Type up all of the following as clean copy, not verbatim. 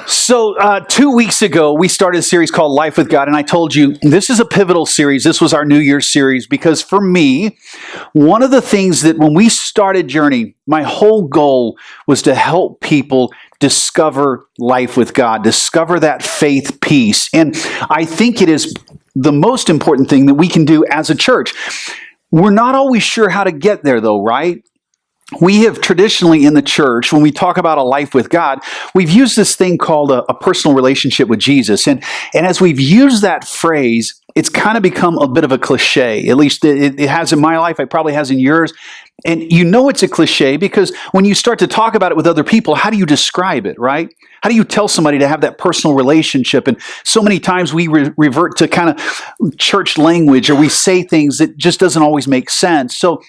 So 2 weeks ago, we started a series called Life with God, and I told you this is a pivotal series. This was our New Year's series because for me, one of the things that when we started Journey, my whole goal was to help people discover life with God, discover that faith piece. And I think it is the most important thing that we can do as a church. We're not always sure how to get there, though, right? We have traditionally in the church, when we talk about a life with God, we've used this thing called a personal relationship with Jesus. And as we've used that phrase, it's kind of become a bit of a cliche. At least it has in my life. It probably has in yours. And you know it's a cliche because when you start to talk about it with other people, how do you describe it, right? How do you tell somebody to have that personal relationship? And so many times we revert to kind of church language, or we say things that just doesn't always make sense. So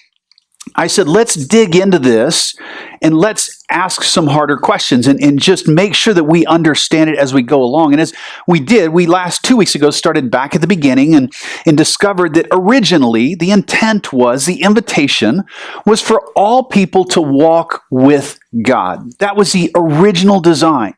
I said, let's dig into this and let's ask some harder questions and just make sure that we understand it as we go along. And as we did, we 2 weeks ago started back at the beginning and discovered that originally the intent was, the invitation was for all people to walk with God. That was the original design.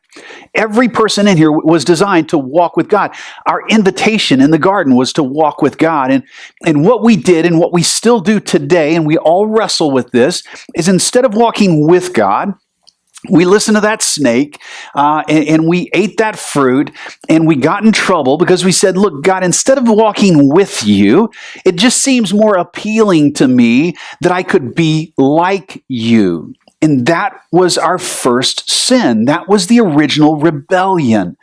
Every person in here was designed to walk with God. Our invitation in the garden was to walk with God. And what we did and what we still do today, and we all wrestle with this, is instead of walking with God, we listened to that snake and we ate that fruit and we got in trouble because we said, look, God, instead of walking with you, it just seems more appealing to me that I could be like you. And that was our first sin. That was the original rebellion.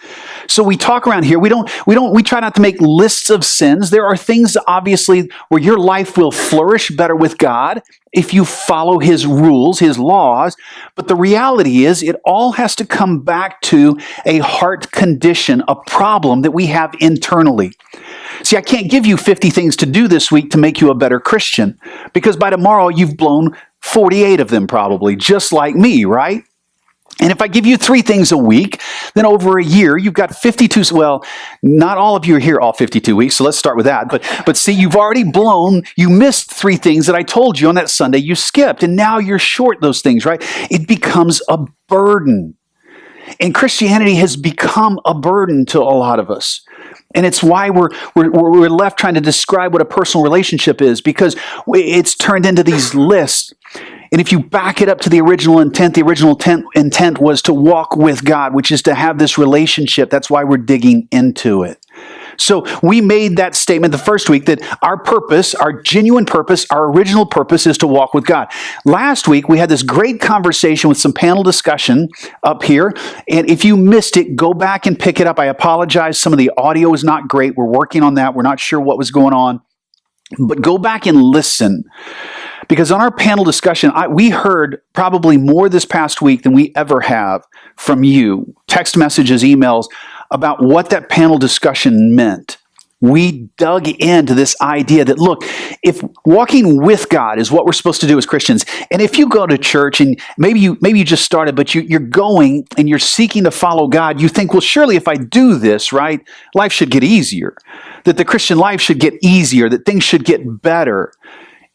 So we talk around here. We try not to make lists of sins. There are things obviously where your life will flourish better with God if you follow His rules, His laws. But the reality is it all has to come back to a heart condition, a problem that we have internally. See, I can't give you 50 things to do this week to make you a better Christian, because by tomorrow you've blown 48 of them probably, just like me, right? And if I give you 3 things a week, then over a year, you've got 52. Well, not all of you are here all 52 weeks, so let's start with that. But see, you missed 3 things that I told you on that Sunday you skipped, and now you're short those things, right? It becomes a burden. And Christianity has become a burden to a lot of us. And it's why we're left trying to describe what a personal relationship is, because it's turned into these lists. And if you back it up to the original intent was to walk with God, which is to have this relationship. That's why we're digging into it. So we made that statement the first week that our purpose, our genuine purpose, our original purpose is to walk with God. Last week, we had this great conversation with some panel discussion up here. And if you missed it, go back and pick it up. I apologize. Some of the audio is not great. We're working on that. We're not sure what was going on. But go back and listen. Because on our panel discussion, we heard probably more this past week than we ever have from you. Text messages, emails, about what that panel discussion meant. We dug into this idea that, look, if walking with God is what we're supposed to do as Christians, and if you go to church and maybe you just started, but you're going and you're seeking to follow God, you think, well, surely if I do this, right, life should get easier, that the Christian life should get easier, that things should get better.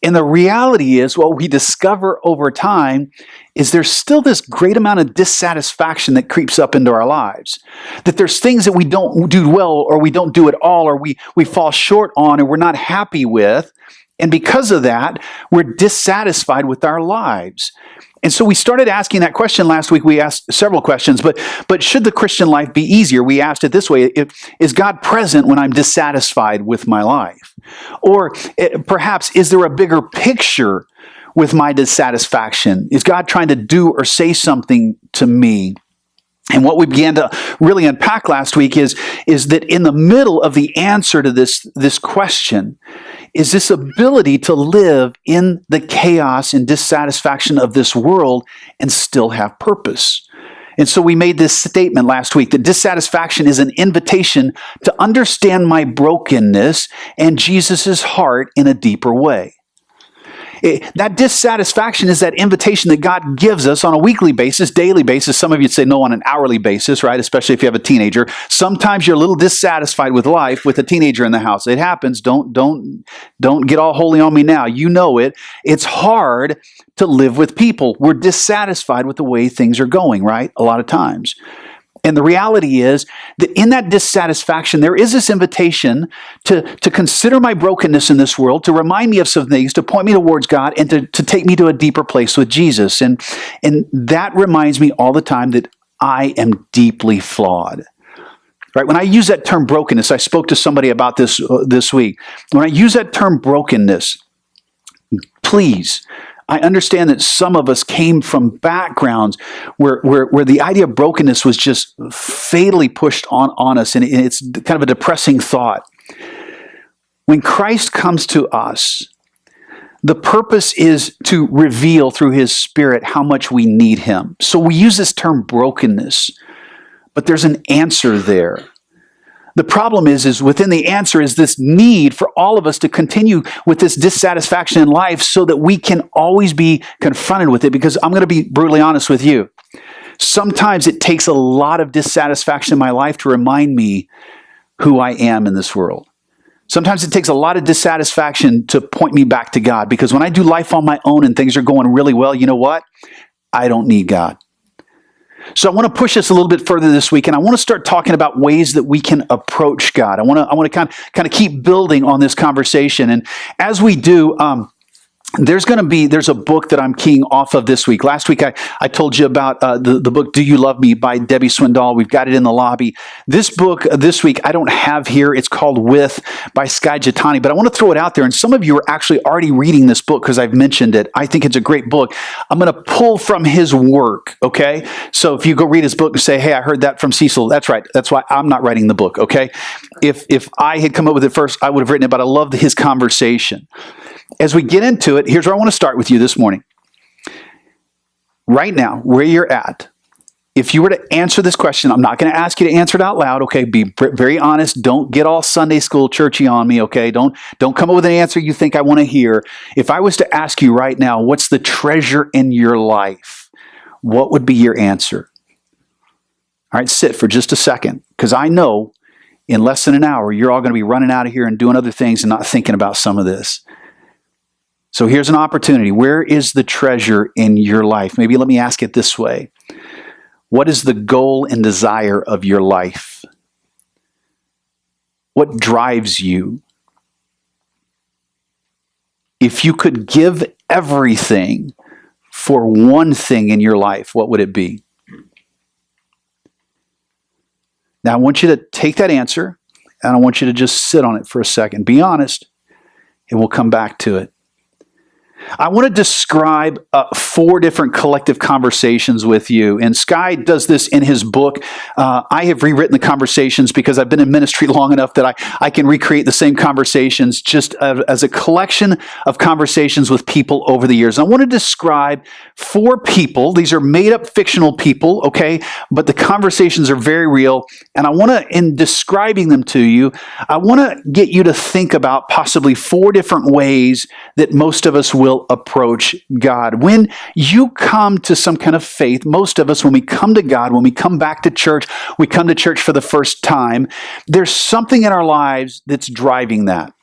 And the reality is, what we discover over time is there's still this great amount of dissatisfaction that creeps up into our lives. That there's things that we don't do well, or we don't do at all, or we fall short on, or we're not happy with. And because of that, we're dissatisfied with our lives. And so we started asking that question last week. We asked several questions, but should the Christian life be easier? We asked it this way: is God present when I'm dissatisfied with my life? Or perhaps, is there a bigger picture with my dissatisfaction? Is God trying to do or say something to me? And what we began to really unpack last week is that in the middle of the answer to this question is this ability to live in the chaos and dissatisfaction of this world and still have purpose. And so we made this statement last week that dissatisfaction is an invitation to understand my brokenness and Jesus's heart in a deeper way. That dissatisfaction is that invitation that God gives us on a weekly basis, daily basis. Some of you'd say no, on an hourly basis, right? Especially if you have a teenager. Sometimes you're a little dissatisfied with life with a teenager in the house. It happens. Don't get all holy on me now. You know it. It's hard to live with people. We're dissatisfied with the way things are going, right? A lot of times. And the reality is that in that dissatisfaction, there is this invitation to consider my brokenness in this world, to remind me of some things, to point me towards God, and to take me to a deeper place with Jesus. And that reminds me all the time that I am deeply flawed. Right? When I use that term brokenness, I spoke to somebody about this week. When I use that term brokenness, please, I understand that some of us came from backgrounds where the idea of brokenness was just fatally pushed on us, and it's kind of a depressing thought. When Christ comes to us, the purpose is to reveal through His Spirit how much we need Him. So we use this term brokenness, but there's an answer there. The problem is within the answer is this need for all of us to continue with this dissatisfaction in life so that we can always be confronted with it. Because I'm going to be brutally honest with you. Sometimes it takes a lot of dissatisfaction in my life to remind me who I am in this world. Sometimes it takes a lot of dissatisfaction to point me back to God. Because when I do life on my own and things are going really well, you know what? I don't need God. So I want to push this a little bit further this week, and I want to start talking about ways that we can approach God. I want to kind of keep building on this conversation, and as we do, there's a book that I'm keying off of this week. Last week I told you about the book "Do You Love Me" by Debbie Swindoll. We've got it in the lobby. This book this week I don't have here. It's called "With" by Skye Jitani, but I want to throw it out there. And some of you are actually already reading this book because I've mentioned it. I think it's a great book. I'm going to pull from his work. Okay, so if you go read his book and say, "Hey, I heard that from Cecil," that's right. That's why I'm not writing the book. Okay, if I had come up with it first, I would have written it. But I love his conversation. As we get into it, here's where I want to start with you this morning. Right now, where you're at, if you were to answer this question, I'm not going to ask you to answer it out loud, okay? Be very honest. Don't get all Sunday school churchy on me, okay? Don't come up with an answer you think I want to hear. If I was to ask you right now, what's the treasure in your life? What would be your answer? All right, sit for just a second, because I know in less than an hour, you're all going to be running out of here and doing other things and not thinking about some of this. So here's an opportunity. Where is the treasure in your life? Maybe let me ask it this way. What is the goal and desire of your life? What drives you? If you could give everything for one thing in your life, what would it be? Now I want you to take that answer and I want you to just sit on it for a second. Be honest, and we'll come back to it. I want to describe 4 different collective conversations with you. And Skye does this in his book. I have rewritten the conversations because I've been in ministry long enough that I can recreate the same conversations just as a collection of conversations with people over the years. I want to describe 4 people. These are made-up fictional people, okay? But the conversations are very real. And I want to, in describing them to you, I want to get you to think about possibly 4 different ways that most of us will approach God. When you come to some kind of faith, most of us, when we come to God, when we come back to church, we come to church for the first time, there's something in our lives that's driving that.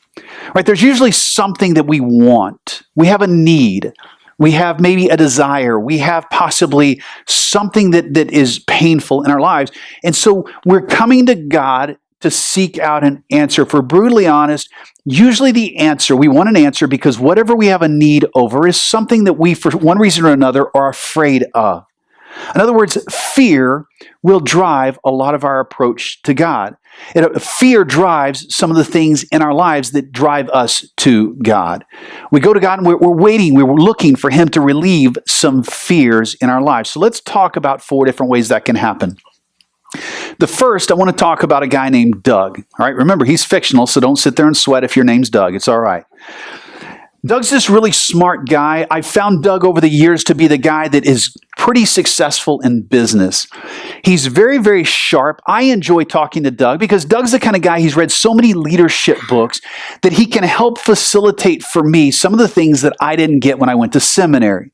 Right? There's usually something that we want. We have a need. We have maybe a desire. We have possibly something that is painful in our lives. And so we're coming to God to seek out an answer. If we're brutally honest, usually the answer, we want an answer because whatever we have a need over is something that we, for one reason or another, are afraid of. In other words, fear will drive a lot of our approach to God. Fear drives some of the things in our lives that drive us to God. We go to God and we're waiting, we're looking for Him to relieve some fears in our lives. So let's talk about 4 different ways that can happen. The first, I want to talk about a guy named Doug. All right, remember, he's fictional, so don't sit there and sweat if your name's Doug. It's all right. Doug's this really smart guy. I found Doug over the years to be the guy that is pretty successful in business. He's very, very sharp. I enjoy talking to Doug because Doug's the kind of guy, he's read so many leadership books that he can help facilitate for me some of the things that I didn't get when I went to seminary.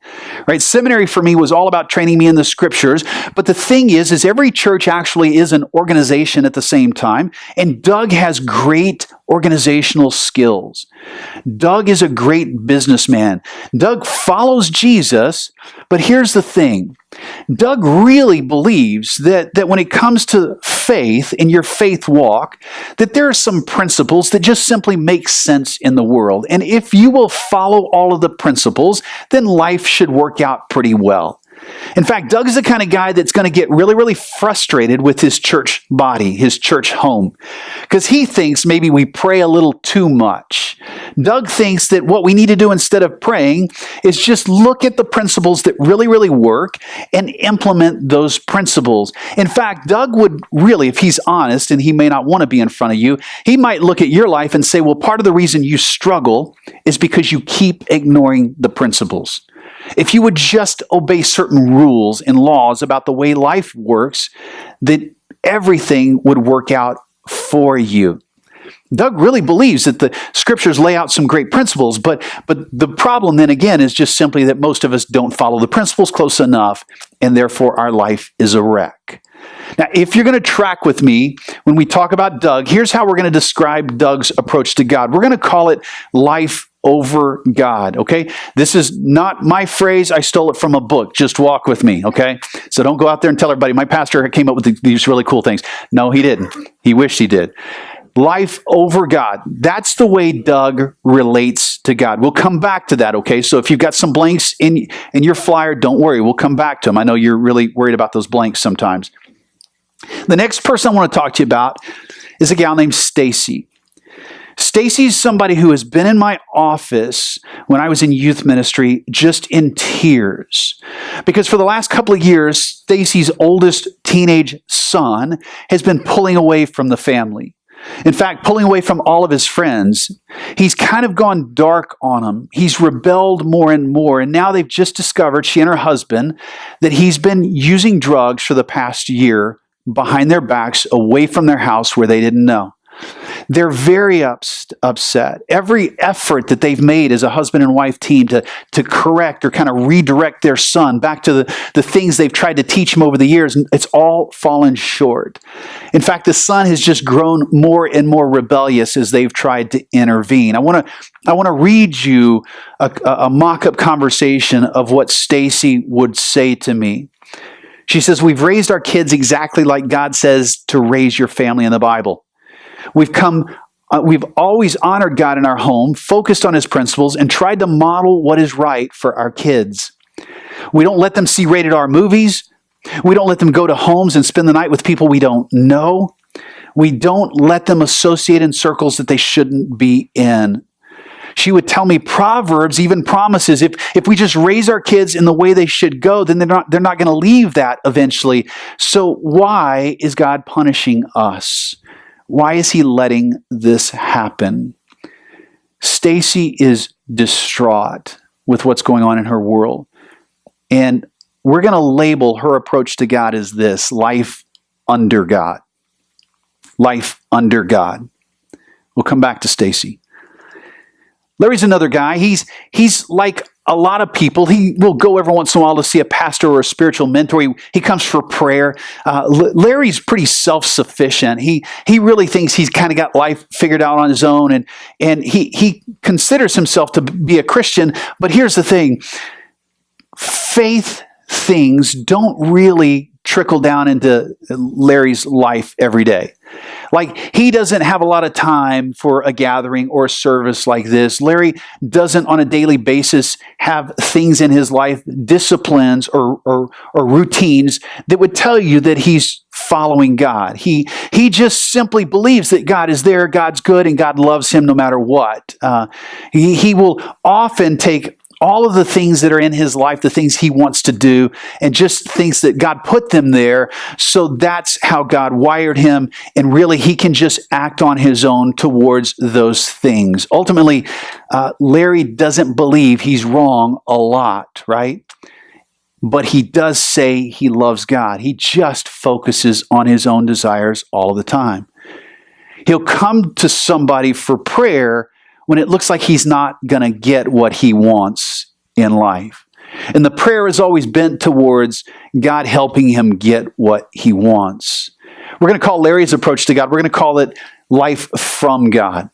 Right? Seminary for me was all about training me in the scriptures. But the thing is every church actually is an organization at the same time. And Doug has great organizational skills. Doug is a great businessman. Doug follows Jesus, but here's the thing. Doug really believes that when it comes to faith, in your faith walk, that there are some principles that just simply make sense in the world. And if you will follow all of the principles, then life should work out pretty well. In fact, Doug is the kind of guy that's going to get really, really frustrated with his church body, his church home, because he thinks maybe we pray a little too much. Doug thinks that what we need to do instead of praying is just look at the principles that really, really work and implement those principles. In fact, Doug would really, if he's honest, and he may not want to be in front of you, he might look at your life and say, well, part of the reason you struggle is because you keep ignoring the principles. If you would just obey certain rules and laws about the way life works, then everything would work out for you. Doug really believes that the scriptures lay out some great principles, but the problem then again is just simply that most of us don't follow the principles close enough, and therefore our life is a wreck. Now, if you're going to track with me when we talk about Doug, here's how we're going to describe Doug's approach to God. We're going to call it life over God, okay? This is not my phrase. I stole it from a book. Just walk with me, okay? So don't go out there and tell everybody, my pastor came up with these really cool things. No, he didn't. He wished he did. Life over God. That's the way Doug relates to God. We'll come back to that, okay? So if you've got some blanks in your flyer, don't worry. We'll come back to them. I know you're really worried about those blanks sometimes. The next person I want to talk to you about is a gal named Stacy. Stacy's somebody who has been in my office when I was in youth ministry just in tears. Because for the last couple of years, Stacy's oldest teenage son has been pulling away from the family. In fact, pulling away from all of his friends. He's kind of gone dark on them. He's rebelled more and more. And now they've just discovered, she and her husband, that he's been using drugs for the past year behind their backs, away from their house where they didn't know. They're very upset. Every effort that they've made as a husband and wife team to correct or kind of redirect their son back to the things they've tried to teach him over the years, it's all fallen short. In fact, the son has just grown more and more rebellious as they've tried to intervene. I want to read you a mock-up conversation of what Stacy would say to me. She says, "We've raised our kids exactly like God says to raise your family in the Bible. We've always honored God in our home, focused on His principles, and tried to model what is right for our kids. We don't let them see rated R movies. We don't let them go to homes and spend the night with people we don't know. We don't let them associate in circles that they shouldn't be in." She would tell me Proverbs even promises if we just raise our kids in the way they should go, then they're not going to leave that eventually. So why is God punishing us? Why is He letting this happen? Stacy is distraught with what's going on in her world. And we're going to label her approach to God as this: life under God. Life under God. We'll come back to Stacy. Larry's another guy. He's like a lot of people. He will go every once in a while to see a pastor or a spiritual mentor. He comes for prayer. Larry's pretty self-sufficient. He really thinks he's kind of got life figured out on his own, and he considers himself to be a Christian. But here's the thing. Faith things don't really trickle down into Larry's life every day. Like, he doesn't have a lot of time for a gathering or a service like this. Larry doesn't on a daily basis have things in his life, disciplines or routines that would tell you that he's following God. He just simply believes that God is there, God's good, and God loves him no matter what. He will often take all of the things that are in his life, the things he wants to do, and just thinks that God put them there. So that's how God wired him. And really, he can just act on his own towards those things. Ultimately, Larry doesn't believe he's wrong a lot, right? but he does say he loves God. He just focuses on his own desires all the time. He'll come to somebody for prayer when it looks like he's not going to get what he wants in life. And the prayer is always bent towards God helping him get what he wants. We're going to call Larry's approach to God, we're going to call it life from God.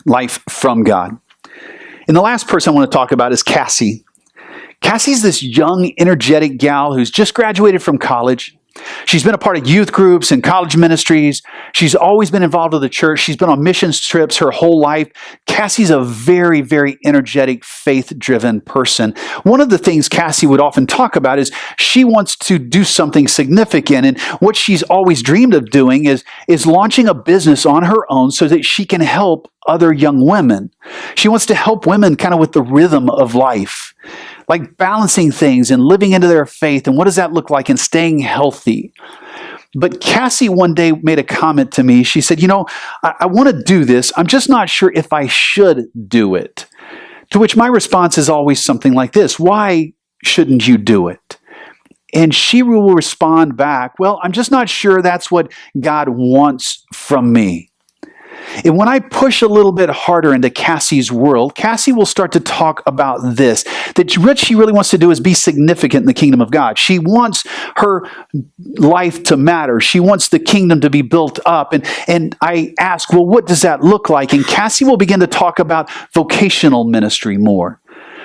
Life from God. And the last person I want to talk about is Cassie. Cassie's this young, energetic gal who's just graduated from college. She's been a part of youth groups and college ministries. She's always been involved with the church. She's been on missions trips her whole life. Cassie's a very, very energetic, faith-driven person. One of the things Cassie would often talk about is she wants to do something significant. And what she's always dreamed of doing is launching a business on her own so that she can help other young women. She wants to help women kind of with the rhythm of life, like balancing things and living into their faith. And what does that look like and staying healthy? But Cassie one day made a comment to me. She said, I want to do this. I'm just not sure if I should do it. To which my response is always something like this: why shouldn't you do it? And she will respond back, well, I'm just not sure that's what God wants from me. And when I push a little bit harder into Cassie's world, Cassie will start to talk about this, that what she really wants to do is be significant in the kingdom of God. She wants her life to matter. She wants the kingdom to be built up. And I ask, well, what does that look like? And Cassie will begin to talk about vocational ministry more.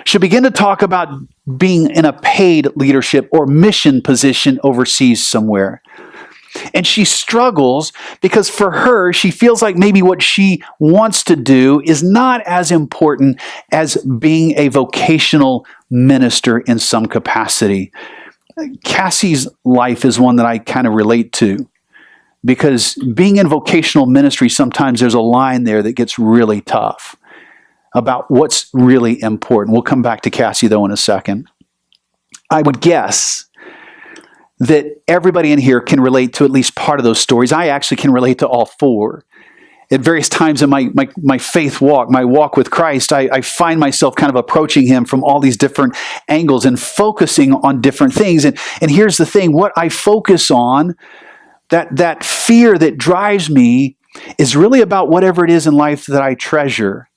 She'll begin to talk about being in a paid leadership or mission position overseas somewhere. And she struggles because for her, she feels like maybe what she wants to do is not as important as being a vocational minister in some capacity. Cassie's life is one that I kind of relate to, because being in vocational ministry, sometimes there's a line there that gets really tough about what's really important. We'll come back to Cassie, though, in a second. I would guess that everybody in here can relate to at least part of those stories. I actually can relate to all four. At various times in my faith walk, my walk with Christ, I find myself kind of approaching him from all these different angles and focusing on different things. And here's the thing, what I focus on, that fear that drives me, is really about whatever it is in life that I treasure.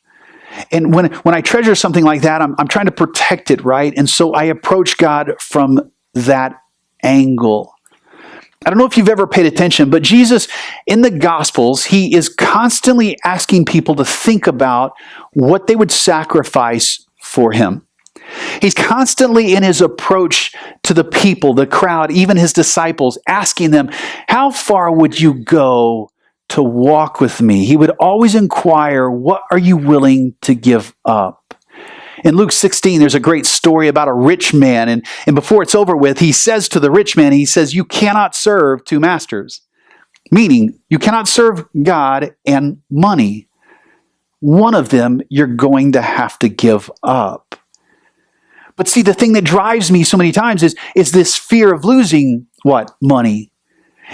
And when I treasure something like that, I'm trying to protect it, right? And so I approach God from that angle. I don't know if you've ever paid attention, but Jesus in the Gospels, he is constantly asking people to think about what they would sacrifice for him. He's constantly in his approach to the people, the crowd, even his disciples, asking them, how far would you go to walk with me? He would always inquire, what are you willing to give up? In Luke 16, there's a great story about a rich man, and before it's over with, he says to the rich man, he says, you cannot serve two masters, meaning you cannot serve God and money. One of them you're going to have to give up. But see, the thing that drives me so many times is this fear of losing what? Money.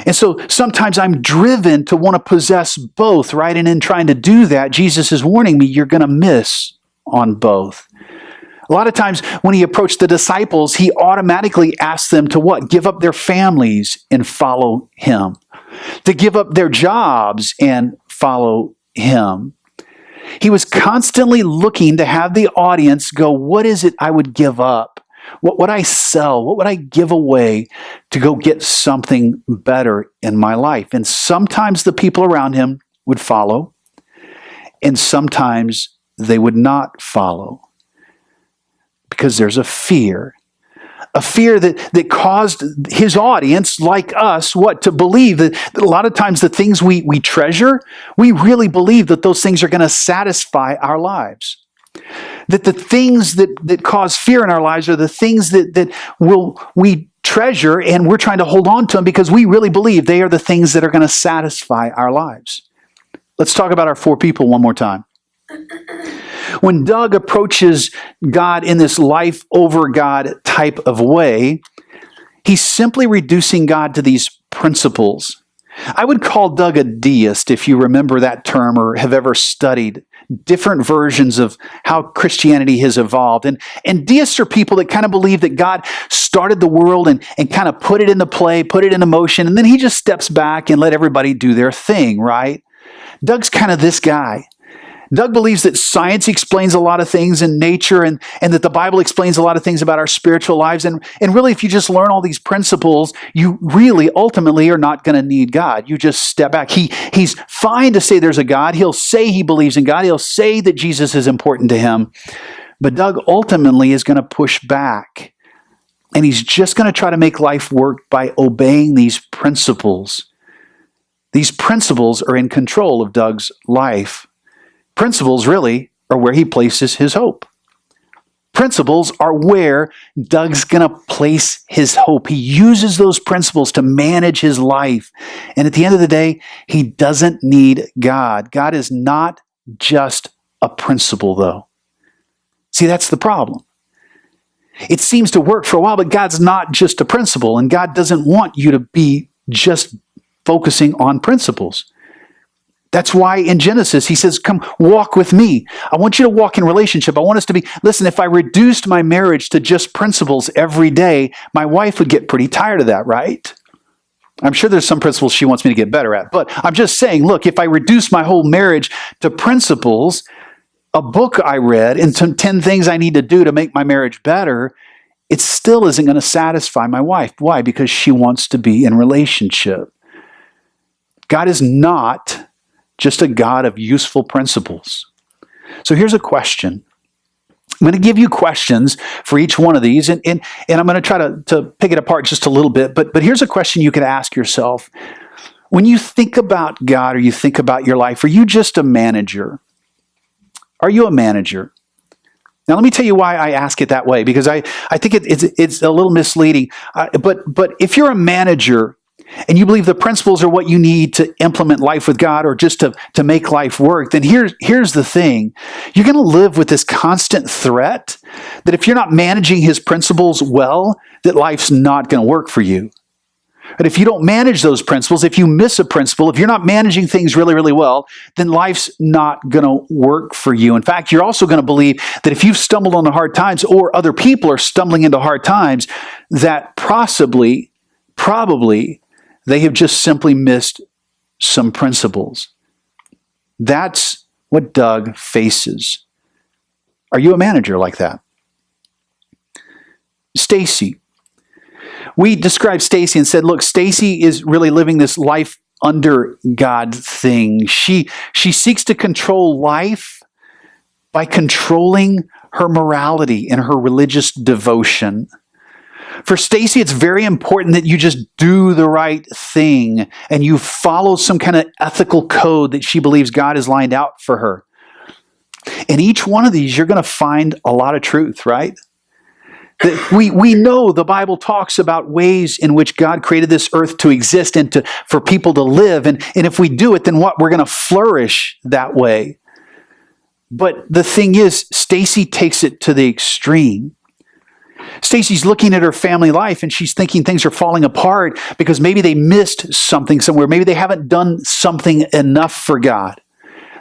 And so sometimes I'm driven to want to possess both, right? And in trying to do that, Jesus is warning me, you're going to miss on both. A lot of times when he approached the disciples, he automatically asked them to what? Give up their families and follow him. To give up their jobs and follow him. He was constantly looking to have the audience go, what is it I would give up? What would I sell? What would I give away to go get something better in my life? And sometimes the people around him would follow, and sometimes they would not follow, because there's a fear that caused his audience, like us, to believe that a lot of times the things we treasure, we really believe that those things are going to satisfy our lives. That the things that cause fear in our lives are the things that we treasure, and we're trying to hold on to them because we really believe they are the things that are going to satisfy our lives. Let's talk about our four people one more time. When Doug approaches God in this life over God type of way, he's simply reducing God to these principles. I would call Doug a deist, if you remember that term or have ever studied different versions of how Christianity has evolved. And deists are people that kind of believe that God started the world and kind of put it into play, put it into motion, and then he just steps back and let everybody do their thing, right? Doug's kind of this guy. Doug believes that science explains a lot of things in nature and that the Bible explains a lot of things about our spiritual lives. And really, if you just learn all these principles, you really ultimately are not going to need God. You just step back. He's fine to say there's a God. He'll say he believes in God. He'll say that Jesus is important to him. But Doug ultimately is going to push back. And he's just going to try to make life work by obeying these principles. These principles are in control of Doug's life. Principles really are where he places his hope. Principles are where Doug's going to place his hope. He uses those principles to manage his life. And at the end of the day, he doesn't need God. God is not just a principle, though. See, that's the problem. It seems to work for a while, but God's not just a principle, and God doesn't want you to be just focusing on principles. That's why in Genesis, he says, come walk with me. I want you to walk in relationship. I want us to be, listen, if I reduced my marriage to just principles every day, my wife would get pretty tired of that, right? I'm sure there's some principles she wants me to get better at, but I'm just saying, look, if I reduce my whole marriage to principles, a book I read, and some 10 things I need to do to make my marriage better, it still isn't going to satisfy my wife. Why? Because she wants to be in relationship. God is not just a God of useful principles. So here's a question. I'm going to give you questions for each one of these, and I'm going to try to pick it apart just a little bit. But here's a question you could ask yourself. When you think about God or you think about your life, are you just a manager? Are you a manager? Now, let me tell you why I ask it that way, because I think it's a little misleading. But if you're a manager, and you believe the principles are what you need to implement life with God or just to make life work, then here's the thing. You're going to live with this constant threat that if you're not managing his principles well, that life's not going to work for you. But if you don't manage those principles, if you miss a principle, if you're not managing things really, really well, then life's not going to work for you. In fact, you're also going to believe that if you've stumbled on the hard times or other people are stumbling into hard times, that probably they have just simply missed some principles. That's what Doug faces. Are you a manager like that? Stacy. We described Stacy and said, look, Stacy is really living this life under God thing. She seeks to control life by controlling her morality and her religious devotion. For Stacy, it's very important that you just do the right thing and you follow some kind of ethical code that she believes God has lined out for her. In each one of these, you're going to find a lot of truth, right? We know the Bible talks about ways in which God created this earth to exist and for people to live. And if we do it, then what? We're going to flourish that way. But the thing is, Stacy takes it to the extreme. Stacy's looking at her family life and she's thinking things are falling apart because maybe they missed something somewhere. Maybe they haven't done something enough for God.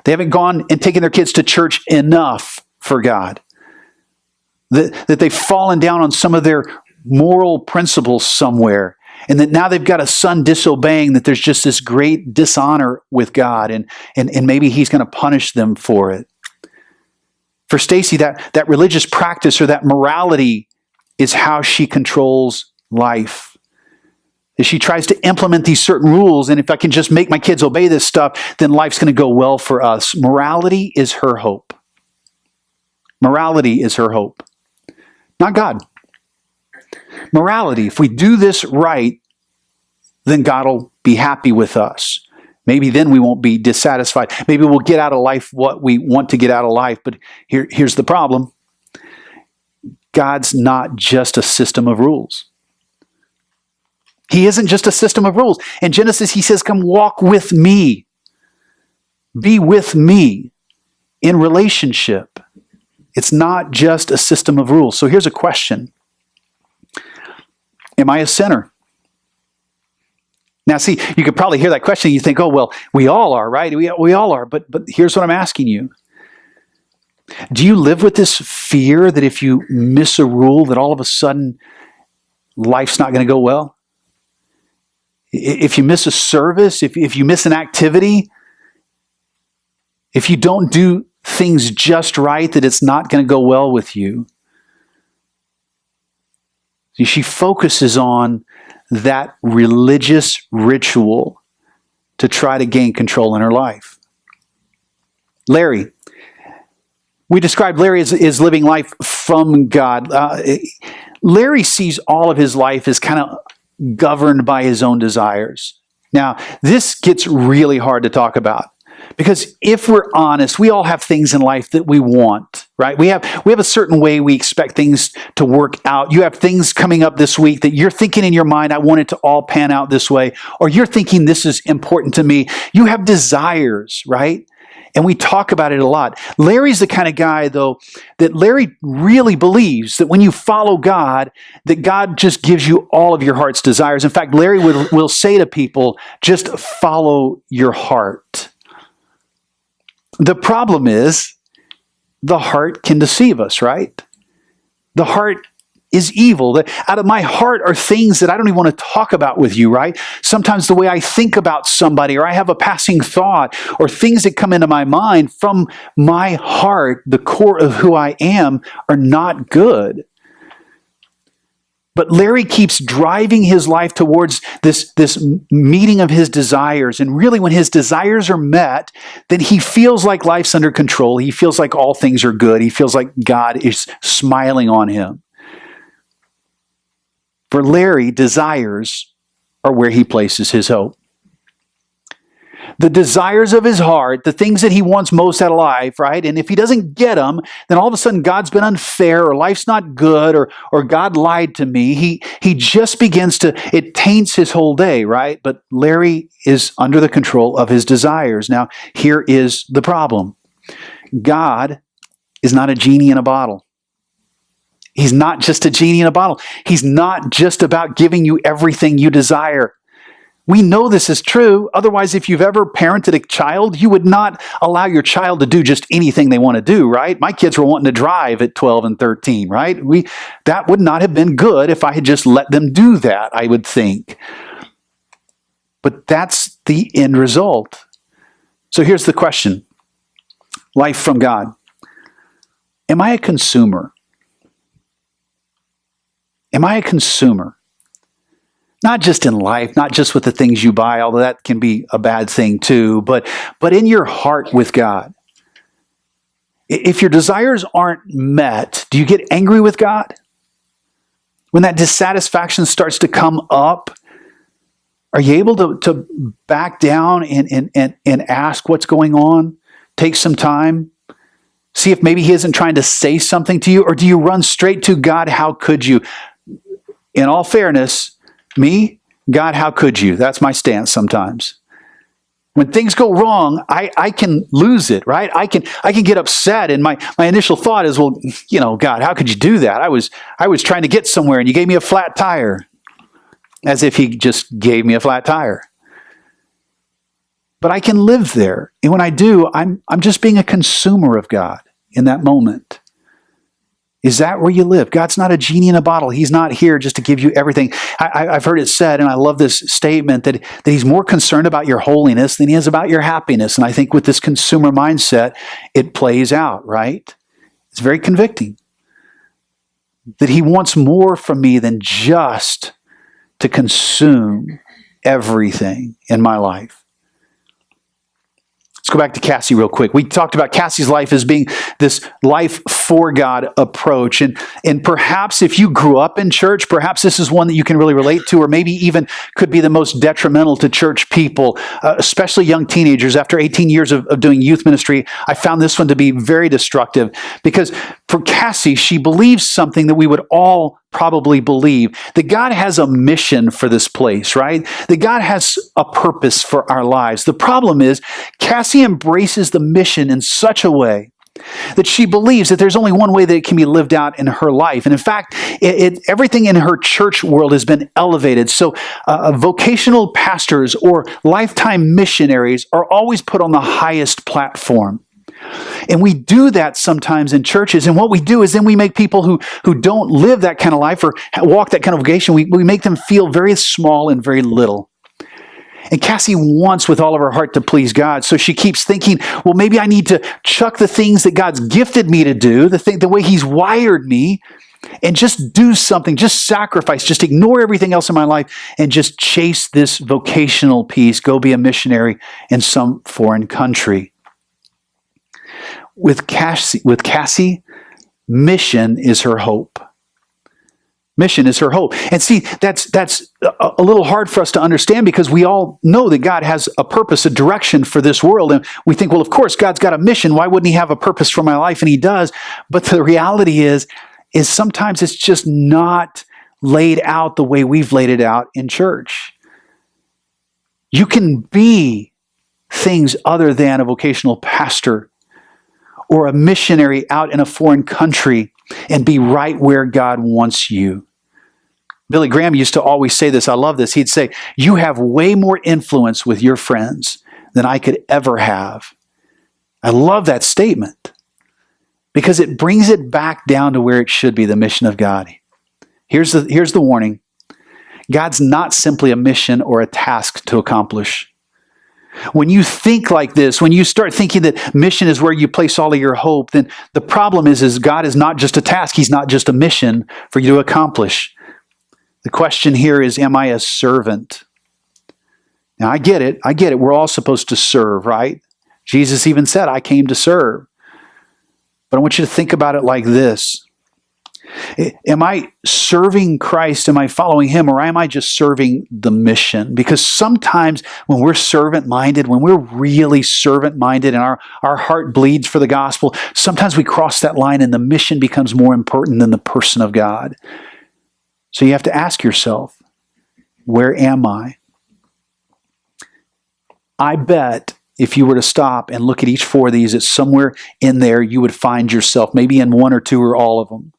They haven't gone and taken their kids to church enough for God. That they've fallen down on some of their moral principles somewhere. And that now they've got a son disobeying, that there's just this great dishonor with God. And maybe he's going to punish them for it. For Stacy, that religious practice or that morality is how she controls life. As she tries to implement these certain rules, and if I can just make my kids obey this stuff, then life's going to go well for us. Morality is her hope. Morality is her hope. Not God. Morality, if we do this right, then God will be happy with us. Maybe then we won't be dissatisfied. Maybe we'll get out of life what we want to get out of life. But here's the problem. God's not just a system of rules. He isn't just a system of rules. In Genesis, he says, come walk with me. Be with me in relationship. It's not just a system of rules. So here's a question. Am I a sinner? Now, see, you could probably hear that question and you think, oh, well, we all are, right? We all are. But here's what I'm asking you. Do you live with this fear that if you miss a rule, that all of a sudden life's not going to go well? If you miss a service, if you miss an activity, if you don't do things just right, that it's not going to go well with you. See, she focuses on that religious ritual to try to gain control in her life. Larry. We described Larry as living life from God. Larry sees all of his life as kind of governed by his own desires. Now, this gets really hard to talk about because if we're honest, we all have things in life that we want, right? We have a certain way we expect things to work out. You have things coming up this week that you're thinking in your mind, I want it to all pan out this way, or you're thinking this is important to me. You have desires, right? And we talk about it a lot. Larry's the kind of guy, though, that Larry really believes that when you follow God, that God just gives you all of your heart's desires. In fact, Larry will say to people, just follow your heart. The problem is, the heart can deceive us, right? The heart is evil. Out of my heart are things that I don't even want to talk about with you, right? Sometimes the way I think about somebody, or I have a passing thought, or things that come into my mind from my heart, the core of who I am, are not good. But Larry keeps driving his life towards this meeting of his desires. And really, when his desires are met, then he feels like life's under control. He feels like all things are good. He feels like God is smiling on him. For Larry, desires are where he places his hope. The desires of his heart, the things that he wants most out of life, right? And if he doesn't get them, then all of a sudden God's been unfair, or life's not good, or God lied to me. He just begins to, it taints his whole day, right? But Larry is under the control of his desires. Now, here is the problem. God is not a genie in a bottle. He's not just a genie in a bottle. He's not just about giving you everything you desire. We know this is true. Otherwise, if you've ever parented a child, you would not allow your child to do just anything they want to do, right? My kids were wanting to drive at 12 and 13, right? That would not have been good if I had just let them do that, I would think. But that's the end result. So here's the question. Life from God. Am I a consumer? Am I a consumer? Not just in life, not just with the things you buy, although that can be a bad thing too, but in your heart with God. If your desires aren't met, do you get angry with God? When that dissatisfaction starts to come up, are you able to back down and ask what's going on? Take some time? See if maybe he isn't trying to say something to you, or do you run straight to God, how could you? In all fairness, me, God, how could you? That's my stance sometimes. When things go wrong, I can lose it, right? I can get upset, and my initial thought is, well, God, how could you do that? I was trying to get somewhere, and you gave me a flat tire, as if he just gave me a flat tire. But I can live there, and when I do, I'm just being a consumer of God in that moment. Is that where you live? God's not a genie in a bottle. He's not here just to give you everything. I've heard it said, and I love this statement, that he's more concerned about your holiness than he is about your happiness. And I think with this consumer mindset, it plays out, right? It's very convicting. That he wants more from me than just to consume everything in my life. Let's go back to Cassie real quick. We talked about Cassie's life as being this life for God approach. And perhaps if you grew up in church, perhaps this is one that you can really relate to, or maybe even could be the most detrimental to church people, especially young teenagers. After 18 years of doing youth ministry, I found this one to be very destructive, because for Cassie, she believes something that we would all probably believe, that God has a mission for this place, right? That God has a purpose for our lives. The problem is, Cassie embraces the mission in such a way that she believes that there's only one way that it can be lived out in her life. And in fact, everything in her church world has been elevated. So vocational pastors or lifetime missionaries are always put on the highest platform. And we do that sometimes in churches. And what we do is then we make people who don't live that kind of life or walk that kind of vocation, we make them feel very small and very little. And Cassie wants with all of her heart to please God. So she keeps thinking, well, maybe I need to chuck the things that God's gifted me to do, the way he's wired me, and just do something, just sacrifice, just ignore everything else in my life and just chase this vocational piece, go be a missionary in some foreign country. With Cassie, mission is her hope. Mission is her hope. And see, that's a little hard for us to understand because we all know that God has a purpose, a direction for this world. And we think, well, of course, God's got a mission. Why wouldn't he have a purpose for my life? And he does. But the reality is sometimes it's just not laid out the way we've laid it out in church. You can be things other than a vocational pastor or a missionary out in a foreign country and be right where God wants you. Billy Graham used to always say this. I love this. He'd say, you have way more influence with your friends than I could ever have. I love that statement because it brings it back down to where it should be, the mission of God. Here's the warning. God's not simply a mission or a task to accomplish. When you think like this, when you start thinking that mission is where you place all of your hope, then the problem is God is not just a task. He's not just a mission for you to accomplish. The question here is, am I a servant? Now, I get it. We're all supposed to serve, right? Jesus even said, I came to serve. But I want you to think about it like this. Am I serving Christ? Am I following him? Or am I just serving the mission? Because sometimes when we're servant-minded, when we're really servant-minded and our heart bleeds for the gospel, sometimes we cross that line and the mission becomes more important than the person of God. So you have to ask yourself, where am I? I bet if you were to stop and look at each four of these, it's somewhere in there you would find yourself, maybe in one or two or all of them.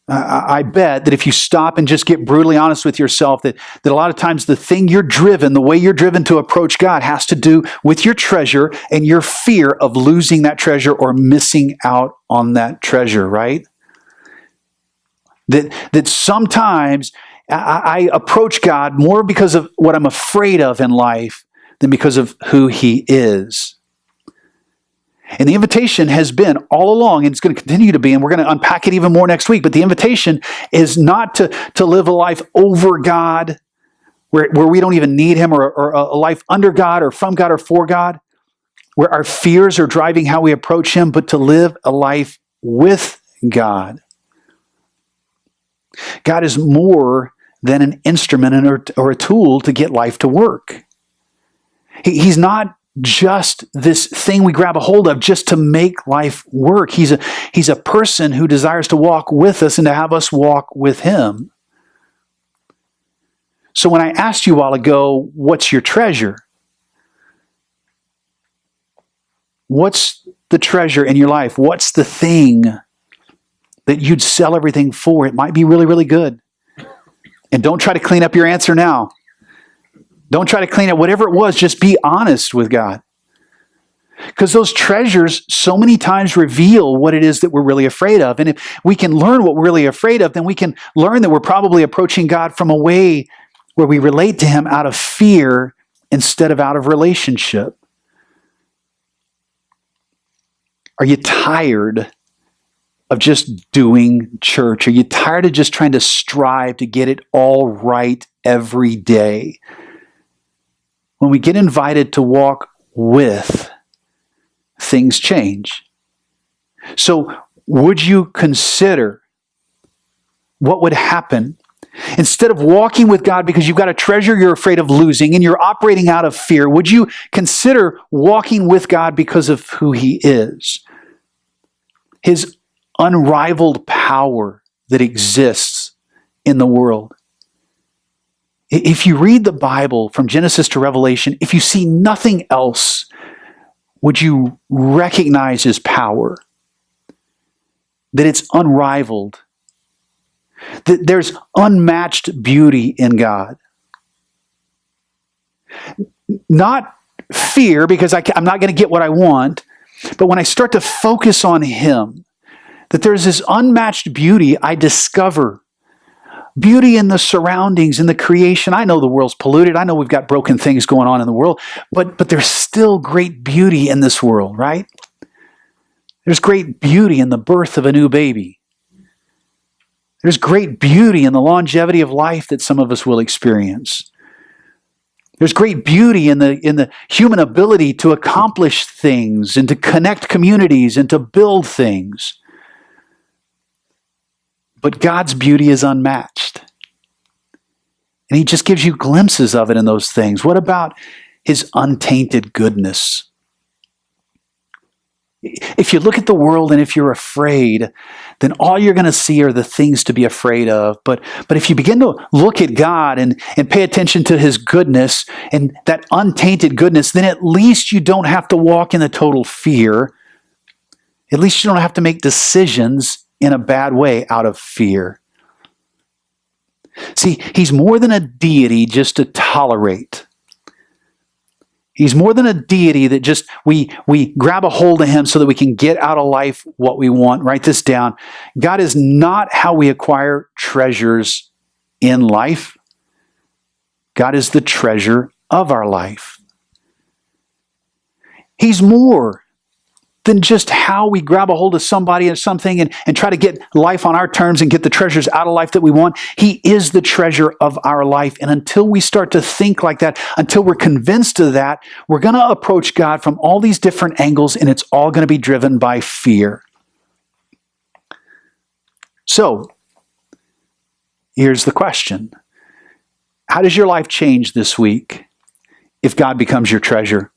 I bet that if you stop and just get brutally honest with yourself, that a lot of times the thing you're driven, the way you're driven to approach God has to do with your treasure and your fear of losing that treasure or missing out on that treasure, right? That sometimes I approach God more because of what I'm afraid of in life than because of who he is. And the invitation has been all along, and it's going to continue to be, and we're going to unpack it even more next week, but the invitation is not to live a life over God, where we don't even need him, or a life under God, or from God, or for God, where our fears are driving how we approach him, but to live a life with God. God is more than an instrument or a tool to get life to work. He's not just this thing we grab a hold of just to make life work. He's a person who desires to walk with us and to have us walk with him. So when I asked you a while ago, what's your treasure? What's the treasure in your life? What's the thing that you'd sell everything for? It might be really, really good. And don't try to clean up your answer now. Don't try to clean up whatever it was. Just be honest with God. Because those treasures so many times reveal what it is that we're really afraid of. And if we can learn what we're really afraid of, then we can learn that we're probably approaching God from a way where we relate to him out of fear instead of out of relationship. Are you tired of just doing church? Are you tired of just trying to strive to get it all right every day? When we get invited to walk with, things change. So would you consider what would happen instead of walking with God because you've got a treasure you're afraid of losing and you're operating out of fear? Would you consider walking with God because of who he is? His unrivaled power that exists in the world. If you read the Bible from Genesis to Revelation, if you see nothing else, would you recognize his power? That it's unrivaled. That there's unmatched beauty in God. Not fear, because I'm not going to get what I want, But when I start to focus on him, that there's this unmatched beauty I discover. Beauty in the surroundings, in the creation. I know the world's polluted. I know we've got broken things going on in the world, but there's still great beauty in this world, right? There's great beauty in the birth of a new baby. There's great beauty in the longevity of life that some of us will experience. There's great beauty in the human ability to accomplish things and to connect communities and to build things. But God's beauty is unmatched. And he just gives you glimpses of it in those things. What about his untainted goodness? If you look at the world and if you're afraid, then all you're going to see are the things to be afraid of. But if you begin to look at God and pay attention to his goodness and that untainted goodness, then at least you don't have to walk in the total fear. At least you don't have to make decisions in a bad way out of fear. See, he's more than a deity just to tolerate. He's more than a deity that just we grab a hold of him so that we can get out of life what we want. Write this down. God is not how we acquire treasures in life. God is the treasure of our life. He's more than just how we grab a hold of somebody or something and try to get life on our terms and get the treasures out of life that we want. He is the treasure of our life. And until we start to think like that, until we're convinced of that, we're going to approach God from all these different angles, and it's all going to be driven by fear. So, here's the question. How does your life change this week if God becomes your treasure?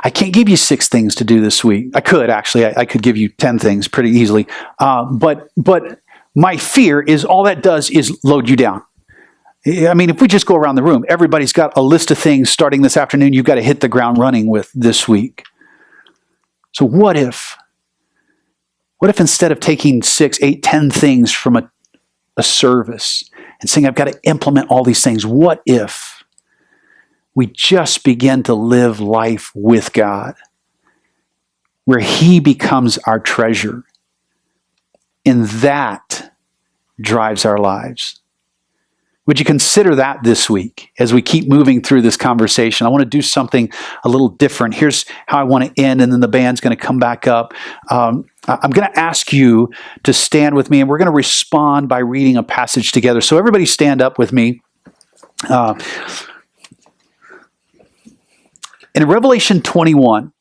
I can't give you 6 things to do this week. I could, actually. I could give you 10 things pretty easily. But my fear is all that does is load you down. I mean, if we just go around the room, everybody's got a list of things starting this afternoon you've got to hit the ground running with this week. So what if instead of taking 6, 8, 10 things from a service and saying, I've got to implement all these things, what if we just begin to live life with God, where he becomes our treasure, and that drives our lives? Would you consider that this week as we keep moving through this conversation? I want to do something a little different. Here's how I want to end, and then the band's going to come back up. I'm going to ask you to stand with me, and we're going to respond by reading a passage together. So everybody stand up with me. In Revelation 21,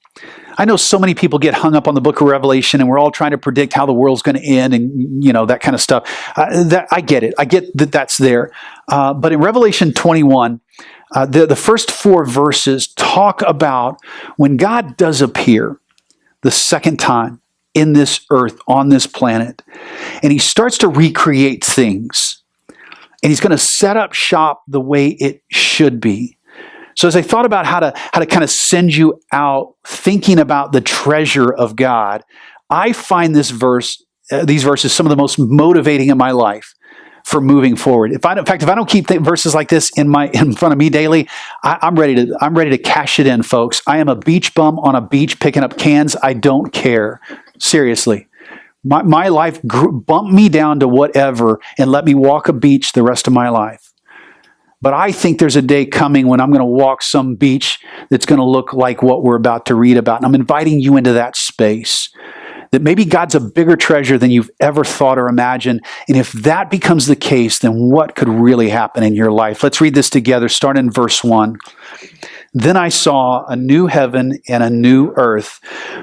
I know so many people get hung up on the book of Revelation, and we're all trying to predict how the world's going to end and, that kind of stuff. I get it. I get that that's there. But in Revelation 21, the first 4 verses talk about when God does appear the second time in this earth, on this planet, and he starts to recreate things, and he's going to set up shop the way it should be. So as I thought about how to kind of send you out thinking about the treasure of God, I find these verses some of the most motivating in my life for moving forward. If I don't keep verses like this in front of me daily, I'm ready to cash it in, folks. I am a beach bum on a beach picking up cans. I don't care. Seriously. My life bumped me down to whatever and let me walk a beach the rest of my life. But I think there's a day coming when I'm going to walk some beach that's going to look like what we're about to read about. And I'm inviting you into that space. That maybe God's a bigger treasure than you've ever thought or imagined. And if that becomes the case, then what could really happen in your life? Let's read this together. Start in verse 1. Then I saw a new heaven and a new earth.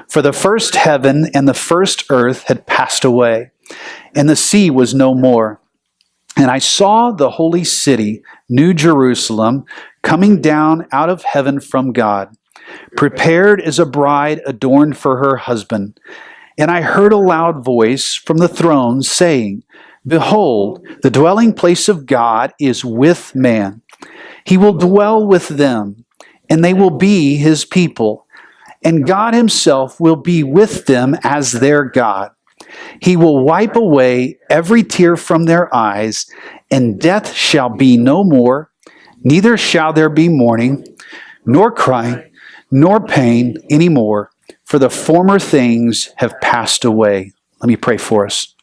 For the first heaven and the first earth had passed away, and the sea was no more. And I saw the holy city, New Jerusalem, coming down out of heaven from God, prepared as a bride adorned for her husband. And I heard a loud voice from the throne saying, Behold, the dwelling place of God is with man. He will dwell with them, and they will be his people. And God himself will be with them as their God. He will wipe away every tear from their eyes, and death shall be no more, neither shall there be mourning, nor crying, nor pain anymore, for the former things have passed away. Let me pray for us.